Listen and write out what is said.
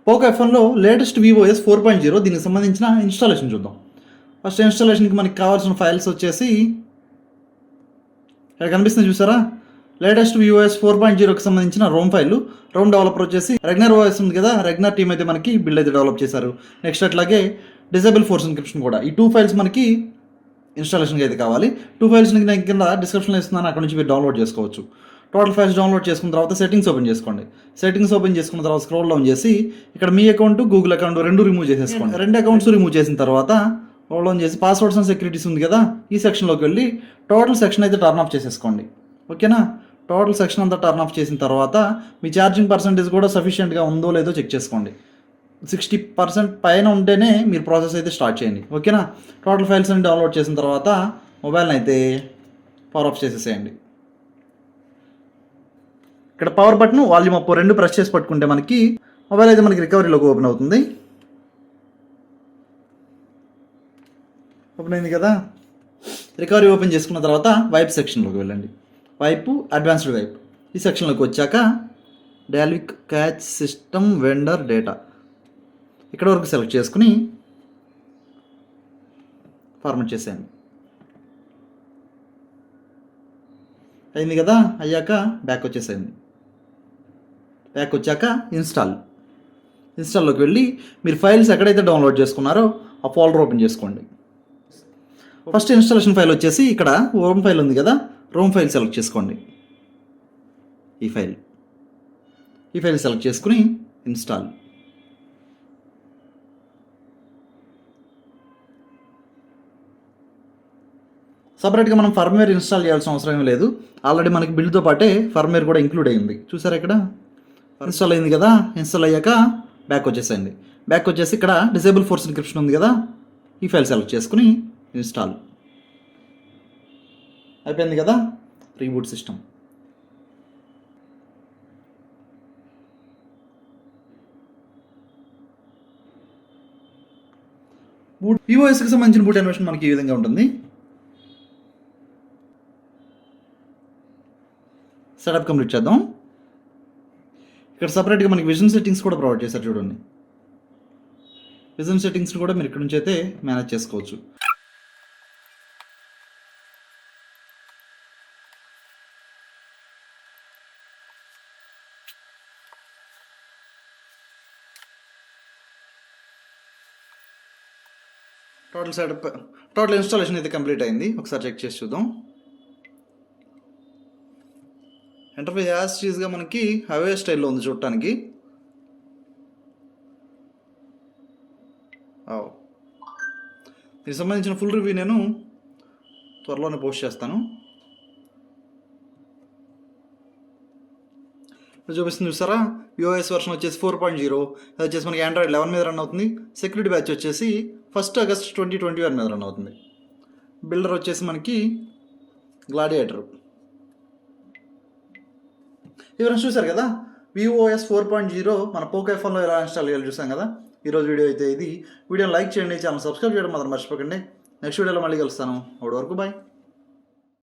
POCO F1లో latest VOS 4.0 దీనికి సంబంధించిన installation చూద్దాం. ఫస్ట్ ఇన్స్టాలేషన్కి మనకి కావాల్సిన ఫైల్స్ వచ్చేసి ఇక్కడ కనిపిస్తుంది చూసారా, లేటెస్ట్ VOS 4.0కి సంబంధించిన రోమ్ ఫైల్. రోమ్ డెవలపర్ వచ్చేసి రెగ్నర్ OS ఉంది కదా, రెగ్నర్ టీమ్ అయితే మనకి బిల్డ్ అయితే డెవలప్ చేశారు. నెక్స్ట్ అట్లాగే డిజేబుల్ ఫోర్స్ ఎన్క్రిప్షన్ కూడా. ఈ 2 ఫైల్స్ మనకి ఇన్స్టాలేషన్కి అయితే కావాలి. 2 ఫైల్స్ నేను కింద డిస్క్రిప్షన్లో ఇస్తున్నాను, అక్కడ నుంచి మీరు డౌన్లోడ్ చేసుకోవచ్చు. టోటల్ ఫైల్స్ డౌన్లోడ్ చేసుకున్న తర్వాత సెట్టింగ్స్ ఓపెన్ చేసుకోండి. సెట్టింగ్స్ ఓపెన్ చేసుకున్న తర్వాత స్క్రోల్ డౌన్ చేసి ఇక్కడ మీ అకౌంట్, గూగుల్ అకౌంట్ 2 రిమూవ్ చేసేసుకోండి. 2 అకౌంట్స్ రిమూవ్ చేసిన తర్వాత స్క్రోల్ డౌన్ చేసి పాస్వర్డ్స్ అండ్ సెక్యూరిటీస్ ఉంది కదా, ఈ సెక్షన్లోకి వెళ్ళి టోటల్ సెక్షన్ అయితే టర్న్ ఆఫ్ చేసేసుకోండి. ఓకేనా? టోటల్ సెక్షన్ అంతా టర్న్ ఆఫ్ చేసిన తర్వాత మీ ఛార్జింగ్ పర్సెంటేజ్ కూడా సఫిషియెంట్గా ఉందో లేదో చెక్ చేసుకోండి. 60% పైన ఉంటేనే మీరు ప్రాసెస్ అయితే స్టార్ట్ చేయండి. ఓకేనా? టోటల్ ఫైల్స్ అన్ని డౌన్లోడ్ చేసిన తర్వాత మొబైల్ని అయితే పవర్ ఆఫ్ చేసేసేయండి. ఇక్కడ power button, volume up 2 press చేసి పట్టుకుంటే మనకి మొబైల్ అయితే మనకి రికవరీలోకి ఓపెన్ అవుతుంది. ఓపెన్ అయింది కదా. రికవరీ ఓపెన్ చేసుకున్న తర్వాత వైప్ సెక్షన్లోకి వెళ్ళండి. వైపు అడ్వాన్స్డ్ వైప్ ఈ సెక్షన్లోకి వచ్చాక డాల్విక్ క్యాచ్ సిస్టమ్ వెండర్ డేటా ఇక్కడ వరకు సెలెక్ట్ చేసుకుని ఫార్మాట్ చేసేయండి. అయింది కదా. అయ్యాక బ్యాక్ వచ్చేసేయండి. బ్యాక్ వచ్చాక ఇన్స్టాల్లోకి వెళ్ళి మీరు ఫైల్స్ ఎక్కడైతే డౌన్లోడ్ చేసుకున్నారో ఆ ఫోల్డర్ ఓపెన్ చేసుకోండి. ఫస్ట్ ఇన్స్టాలేషన్ ఫైల్ వచ్చేసి ఇక్కడ రోమ్ ఫైల్ ఉంది కదా, రోమ్ ఫైల్ సెలెక్ట్ చేసుకోండి. ఈ ఫైల్ సెలెక్ట్ చేసుకుని ఇన్స్టాల్. సపరేట్గా మనం ఫర్మ్వేర్ ఇన్స్టాల్ చేయాల్సిన అవసరం ఏమీ లేదు. ఆల్రెడీ మనకి బిల్డ్తో పాటే ఫర్మ్వేర్ కూడా ఇంక్లూడ్ అయ్యింది. చూసారా, ఇక్కడ ఇన్స్టాల్ అయింది కదా. ఇన్స్టాల్ అయ్యాక బ్యాక్ వచ్చేసేయండి. బ్యాక్ వచ్చేసి ఇక్కడ డిజేబుల్ ఫోర్స్ ఎన్క్రిప్షన్ ఉంది కదా, ఈ ఫైల్ సెలెక్ట్ చేసుకుని ఇన్స్టాల్. అయిపోయింది కదా. Reboot system. VOSకి సంబంధించిన బూట్ అనిమేషన్ మనకి ఈ విధంగా ఉంటుంది. సెటప్ కంప్లీట్ చేద్దాం. ఇక్కడ సపరేట్గా మనకి విజన్ సెట్టింగ్స్ కూడా ప్రొవైడ్ చేశారు చూడండి. విజన్ సెట్టింగ్స్ కూడా మీరు ఇక్కడ నుంచి అయితే మేనేజ్ చేసుకోవచ్చు. టోటల్ ఇన్స్టాలేషన్ అయితే కంప్లీట్ అయింది. ఒకసారి చెక్ చేసి చూద్దాం. ఇంటర్ఫేస్ యాజ్ చీజ్గా మనకి హవే స్టైల్లో ఉంది చూడటానికి. దీనికి సంబంధించిన ఫుల్ రివ్యూ నేను త్వరలోనే పోస్ట్ చేస్తాను. చూపిస్తుంది చూసారా, VOS వర్షన్ వచ్చేసి 4.0. అది వచ్చేసి మనకి Android 11 మీద రన్ అవుతుంది. సెక్యూరిటీ బ్యాచ్ వచ్చేసి 1 ఆగస్ట్ 2021 మీద రన్ అవుతుంది. బిల్డర్ వచ్చేసి మనకి గ్లాడియేటర్. ఎవరైనా చూసారు కదా, VOS 4.0 మన POCO F1లో ఎలా ఇన్స్టాల్ చేయాలి చూసాం కదా. ఈరోజు వీడియో అయితే ఇది. వీడియోని లైక్ చేయండి, ఛానల్ సబ్స్క్రైబ్ చేయడం మాత్రం మర్చిపోకండి. నెక్స్ట్ వీడియోలో మళ్ళీ కలుస్తాను. అప్పటి వరకు బాయ్.